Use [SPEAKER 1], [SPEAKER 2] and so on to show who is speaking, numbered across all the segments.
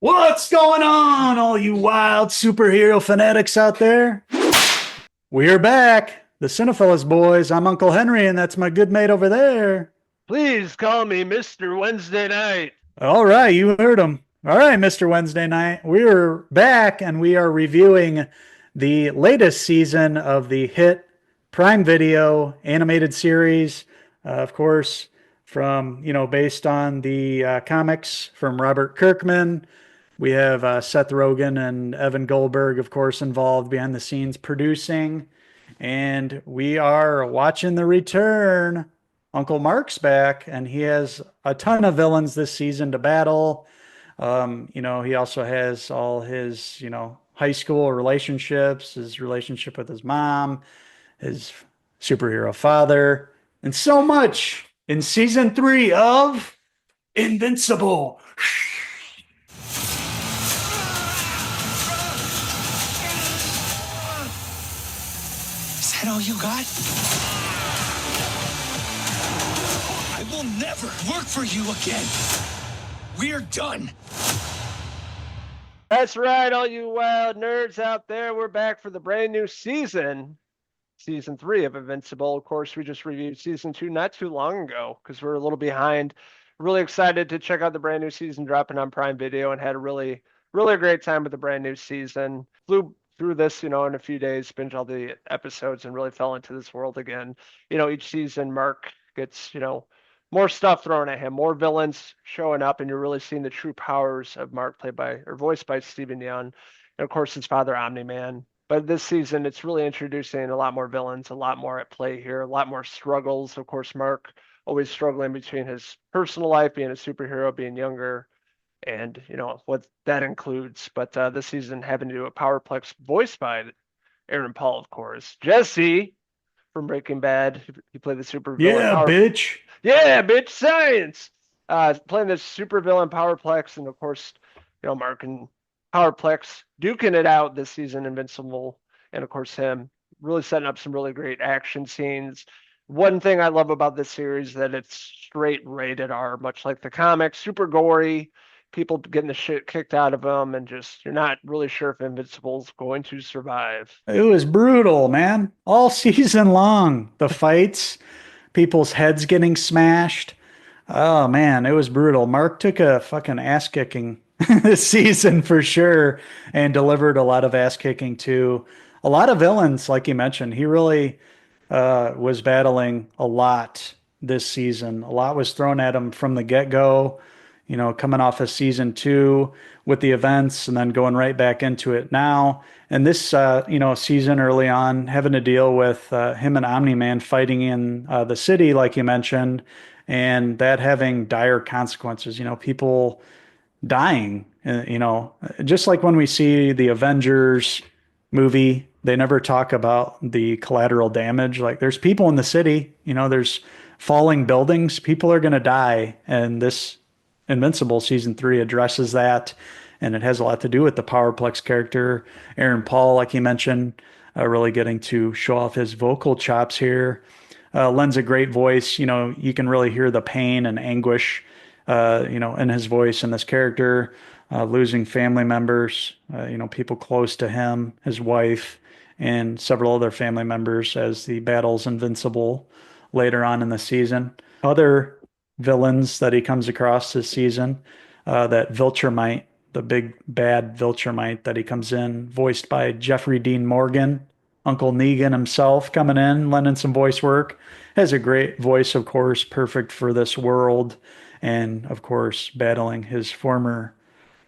[SPEAKER 1] What's going on, all you wild superhero fanatics out there? We're back, the Cinephellas boys. I'm Uncle Henry, and that's my good mate over there.
[SPEAKER 2] Please call me Mr. Wednesday Night.
[SPEAKER 1] All right, you heard him. All right, Mr. Wednesday Night. We're back, and we are reviewing the latest season of the hit Prime Video animated series. Of course, based on the comics from Robert Kirkman. We have Seth Rogen and Evan Goldberg, of course, involved behind the scenes producing. And we are watching the return. Uncle Mark's back, and he has a ton of villains this season to battle. He also has all his, high school relationships, his relationship with his mom, his superhero father, and so much in season 3 of Invincible.
[SPEAKER 3] Is that all you got? I will never work for you again. We're done.
[SPEAKER 2] That's right, all you wild nerds out there. We're back for the brand new season 3 of Invincible. Of course, we just reviewed season 2 not too long ago because we're a little behind. Really excited to check out the brand new season dropping on Prime Video and had a really great time with the brand new season. Flew through this, in a few days, binge all the episodes and really fell into this world again. Each season Mark gets, more stuff thrown at him, more villains showing up, and you're really seeing the true powers of Mark, played by or voiced by Stephen Young, and of course his father Omni-Man. But this season, it's really introducing a lot more villains, a lot more at play here, a lot more struggles. Of course, Mark always struggling between his personal life, being a superhero, being younger, and what that includes. But this season having to do a Powerplex voiced by Aaron Paul, of course. Jesse from Breaking Bad, he played the supervillain
[SPEAKER 1] Yeah,
[SPEAKER 2] Power.
[SPEAKER 1] bitch.
[SPEAKER 2] Yeah, bitch, science. Playing this supervillain Powerplex, and of course, Mark and Powerplex duking it out this season, Invincible, and of course him really setting up some really great action scenes. One thing I love about this series is that it's straight rated R, much like the comics, super gory, people getting the shit kicked out of them, and just you're not really sure if Invincible's going to survive.
[SPEAKER 1] It was brutal, man. All season long. The fights, people's heads getting smashed. Oh, man, it was brutal. Mark took a fucking ass kicking this season for sure and delivered a lot of ass kicking too. A lot of villains, like you mentioned. He really was battling a lot this season. A lot was thrown at him from the get-go, coming off of season 2 with the events and then going right back into it now. And this, season early on, having to deal with him and Omni-Man fighting in the city, like you mentioned, and that having dire consequences, people dying, just like when we see the Avengers movie, they never talk about the collateral damage. Like there's people in the city, there's falling buildings, people are going to die. And this Invincible season 3 addresses that. And it has a lot to do with the Powerplex character, Aaron Paul, like you mentioned, really getting to show off his vocal chops here. Lends a great voice. You can really hear the pain and anguish, in his voice and this character, losing family members, people close to him, his wife, and several other family members as the battle's invincible later on in the season. Other villains that he comes across this season, that Viltrumite, the big bad Viltrumite that he comes in, voiced by Jeffrey Dean Morgan. Uncle Negan himself coming in, lending some voice work. Has a great voice, of course, perfect for this world. And of course, battling his former,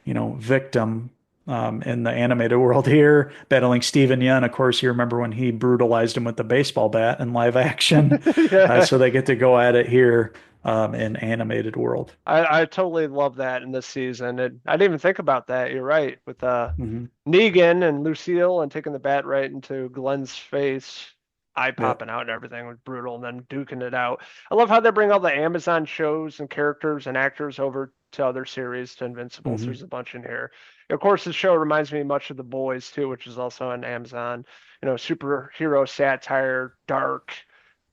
[SPEAKER 1] victim in the animated world here, battling Stephen Yeun. Of course, you remember when he brutalized him with the baseball bat in live action.
[SPEAKER 2] Yeah.
[SPEAKER 1] So they get to go at it here in animated world.
[SPEAKER 2] I totally love that in this season. And I didn't even think about that. You're right. With
[SPEAKER 1] Mm-hmm.
[SPEAKER 2] Negan and Lucille and taking the bat right into Glenn's face, eye
[SPEAKER 1] Yeah.
[SPEAKER 2] popping out and everything was brutal, and then duking it out. I love how they bring all the Amazon shows and characters and actors over to other series to Invincible. So
[SPEAKER 1] Mm-hmm.
[SPEAKER 2] there's a bunch in here. Of course, the show reminds me much of The Boys too, which is also on Amazon. Superhero satire, dark,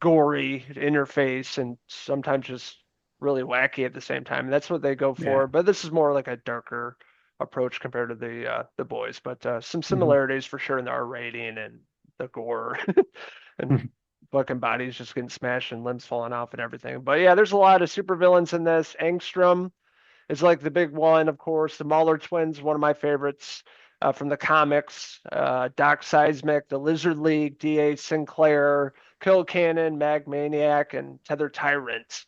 [SPEAKER 2] gory, in your face, and sometimes just really wacky at the same time. And that's what they go
[SPEAKER 1] Yeah.
[SPEAKER 2] for. But this is more like a darker approach compared to the boys, but some similarities for sure in the R rating and the gore and fucking bodies just getting smashed and limbs falling off and everything. But yeah, there's a lot of supervillains in this. Angstrom is like the big one, of course. The Mauler twins, one of my favorites from the comics. Doc Seismic, the Lizard League, D.A. Sinclair, Kill Cannon, Mag Maniac, and Tether Tyrant.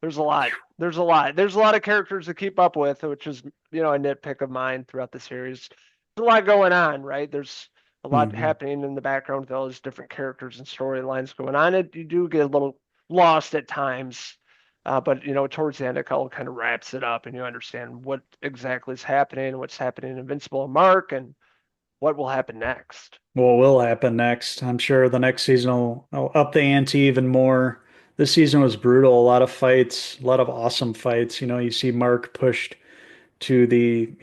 [SPEAKER 2] There's a lot. There's a lot. There's a lot of characters to keep up with, which is, a nitpick of mine throughout the series. There's a lot going on, right? There's a lot happening in the background with all these different characters and storylines going on. You do get a little lost at times. But towards the end, it kind of wraps it up, and you understand what exactly is happening, what's happening in Invincible and Mark, and what will happen next.
[SPEAKER 1] What will happen next? I'm sure the next season will up the ante even more. This season was brutal. A lot of fights, a lot of awesome fights. You see Mark pushed to the,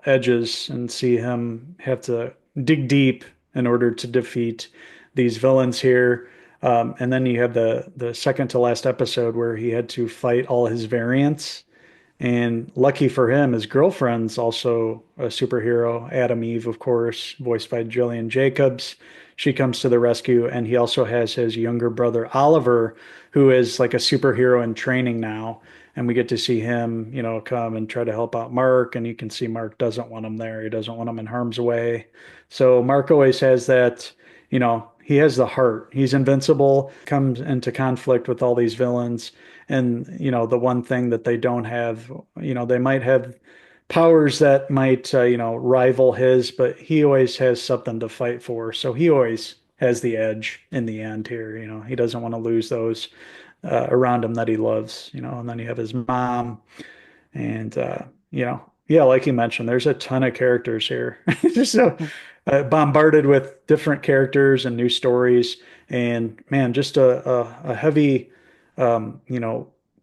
[SPEAKER 1] edges and see him have to dig deep in order to defeat these villains here. And then you have the second to last episode where he had to fight all his variants. And lucky for him, his girlfriend's also a superhero, Adam Eve, of course, voiced by Jillian Jacobs. She comes to the rescue, and he also has his younger brother, Oliver, who is like a superhero in training now. And we get to see him, come and try to help out Mark. And you can see Mark doesn't want him there. He doesn't want him in harm's way. So Mark always has that, he has the heart. He's invincible, comes into conflict with all these villains. And, the one thing that they don't have, they might have powers that might, rival his, but he always has something to fight for. So he always has the edge in the end here. He doesn't want to lose those around him that he loves, and then you have his mom and, yeah, like you mentioned, there's a ton of characters here. Just so bombarded with different characters and new stories. And man, just a heavy,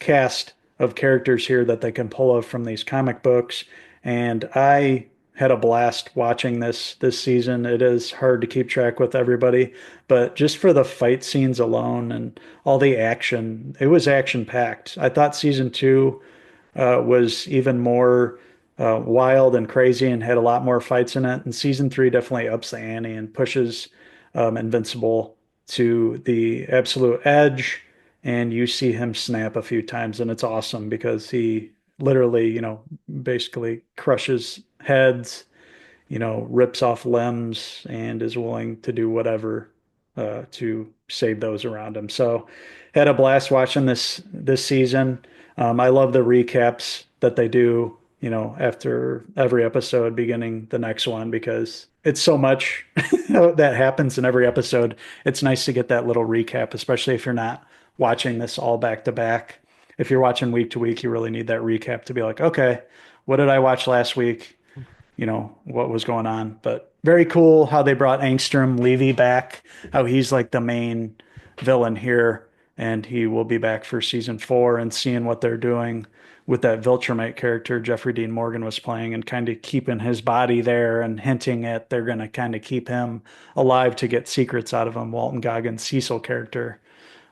[SPEAKER 1] cast of characters here that they can pull up from these comic books. And I had a blast watching this season. It is hard to keep track with everybody, but just for the fight scenes alone and all the action, it was action packed. I thought season two was even more wild and crazy and had a lot more fights in it. And season three definitely ups the ante and pushes Invincible to the absolute edge. And you see him snap a few times, and it's awesome because he literally, basically crushes heads, rips off limbs, and is willing to do whatever to save those around him. So, had a blast watching this season. I love the recaps that they do, after every episode, beginning the next one, because it's so much that happens in every episode. It's nice to get that little recap, especially if you're not watching this all back to back. If you're watching week to week, you really need that recap to be like, okay, what did I watch last week? What was going on? But very cool how they brought Angstrom Levy back, how he's like the main villain here, and he will be back for season 4, and seeing what they're doing with that Viltrumite character Jeffrey Dean Morgan was playing, and kind of keeping his body there and hinting at they're going to kind of keep him alive to get secrets out of him. Walton Goggins' Cecil character,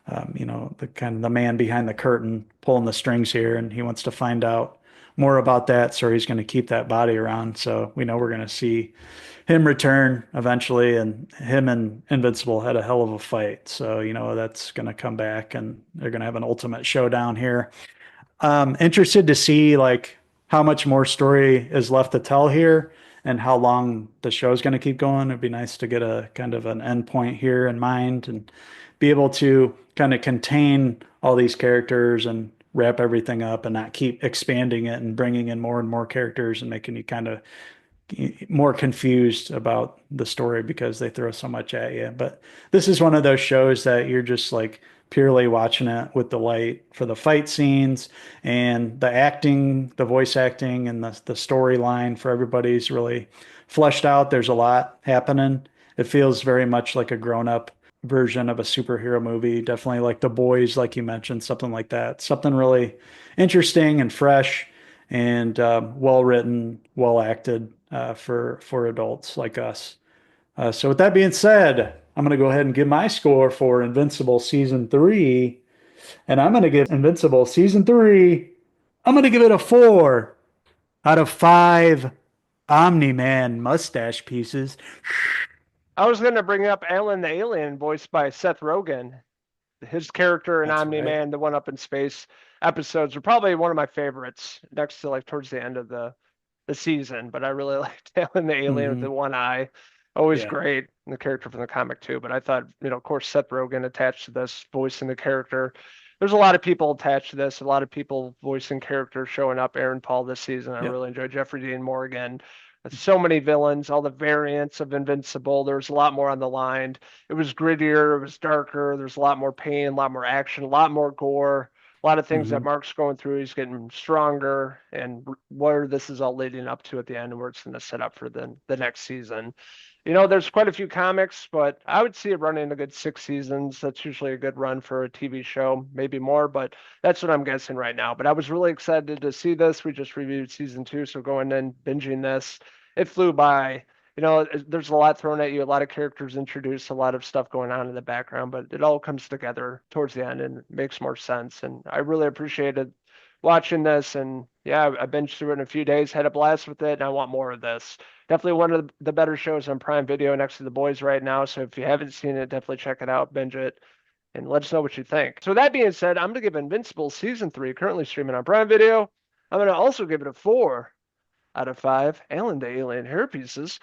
[SPEAKER 1] the kind of the man behind the curtain pulling the strings here, and he wants to find out more about that. So he's going to keep that body around. So we know we're going to see him return eventually, and him and Invincible had a hell of a fight. So, that's going to come back, and they're going to have an ultimate showdown here. Interested to see like how much more story is left to tell here and how long the show is going to keep going. It'd be nice to get a kind of an end point here in mind and be able to kind of contain all these characters and wrap everything up and not keep expanding it and bringing in more and more characters and making you kind of more confused about the story because they throw so much at you. But this is one of those shows that you're just like purely watching it with delight for the fight scenes and the acting, the voice acting, and the storyline for everybody's really fleshed out. There's a lot happening. It feels very much like a grown-up version of a superhero movie. Definitely like The Boys, like you mentioned, something like that. Something really interesting and fresh and well written, well acted for adults like us. So with that being said, I'm going to go ahead and give my score for Invincible Season 3. And I'm going to give Invincible Season 3, I'm going to give it a 4 out of 5 Omni-Man mustache pieces.
[SPEAKER 2] I was going to bring up Alan the Alien, voiced by Seth Rogen. His character in
[SPEAKER 1] That's right.
[SPEAKER 2] Omni-Man, the one up in space episodes, are probably one of my favorites, next to like towards the end of the season. But I really liked Alan the Alien with
[SPEAKER 1] Hmm.
[SPEAKER 2] the one eye. Always
[SPEAKER 1] Yeah.
[SPEAKER 2] great. And the character from the comic too. But I thought, of course, Seth Rogen attached to this, voicing the character. There's a lot of people attached to this, a lot of people voicing characters showing up. Aaron Paul this season. I
[SPEAKER 1] Yep.
[SPEAKER 2] really enjoyed Jeffrey Dean Morgan. So many villains, all the variants of Invincible. There's a lot more on the line. It was grittier, it was darker. There's a lot more pain, a lot more action, a lot more gore, a lot of things that
[SPEAKER 1] Hmm.
[SPEAKER 2] Mark's going through. He's getting stronger, and where this is all leading up to at the end, and where it's going to set up for the next season. There's quite a few comics, but I would see it running a good 6 seasons. That's usually a good run for a TV show, maybe more, but that's what I'm guessing right now. But I was really excited to see this. We just reviewed season 2, so going in, binging this, it flew by. There's a lot thrown at you, a lot of characters introduced, a lot of stuff going on in the background, but it all comes together towards the end and makes more sense. And I really appreciated watching this. And yeah, I binged through it in a few days, had a blast with it, and I want more of this. Definitely one of the better shows on Prime Video next to The Boys right now. So if you haven't seen it, definitely check it out, binge it, and let us know what you think. So that being said, I'm gonna give Invincible season 3, currently streaming on Prime Video. I'm gonna also give it a 4 out of 5 Alan the Alien hair pieces.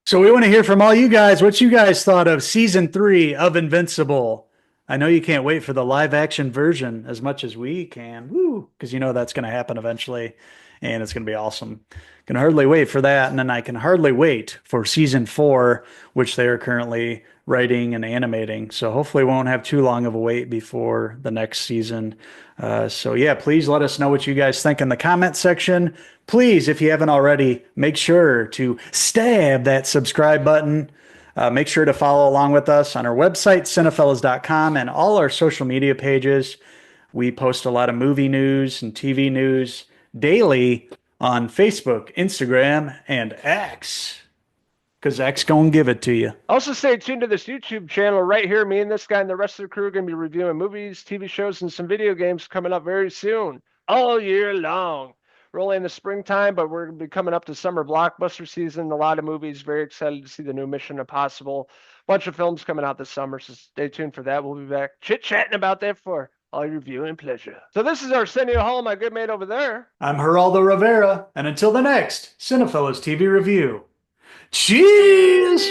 [SPEAKER 1] So we want to hear from all you guys what you guys thought of season 3 of Invincible. I know you can't wait for the live action version as much as we can. Woo, because that's going to happen eventually and it's going to be awesome. Can hardly wait for that, and then I can hardly wait for season 4, which they are currently writing and animating. So hopefully we won't have too long of a wait before the next season. So yeah, please let us know what you guys think in the comment section. Please, if you haven't already, make sure to stab that subscribe button. Make sure to follow along with us on our website, Cinephellas.com, and all our social media pages. We post a lot of movie news and TV news daily on Facebook, Instagram, and X. Because X gonna give it to you.
[SPEAKER 2] Also, stay tuned to this YouTube channel right here. Me and this guy and the rest of the crew are going to be reviewing movies, TV shows, and some video games coming up very soon, all year long. We're only in the springtime, but we're going to be coming up to summer blockbuster season. A lot of movies. Very excited to see the new Mission Impossible. Bunch of films coming out this summer, so stay tuned for that. We'll be back chit-chatting about that for all your viewing pleasure. So this is Arsenio Hall, my good mate over there.
[SPEAKER 1] I'm Geraldo Rivera, and until the next Cinefellas TV review, cheers!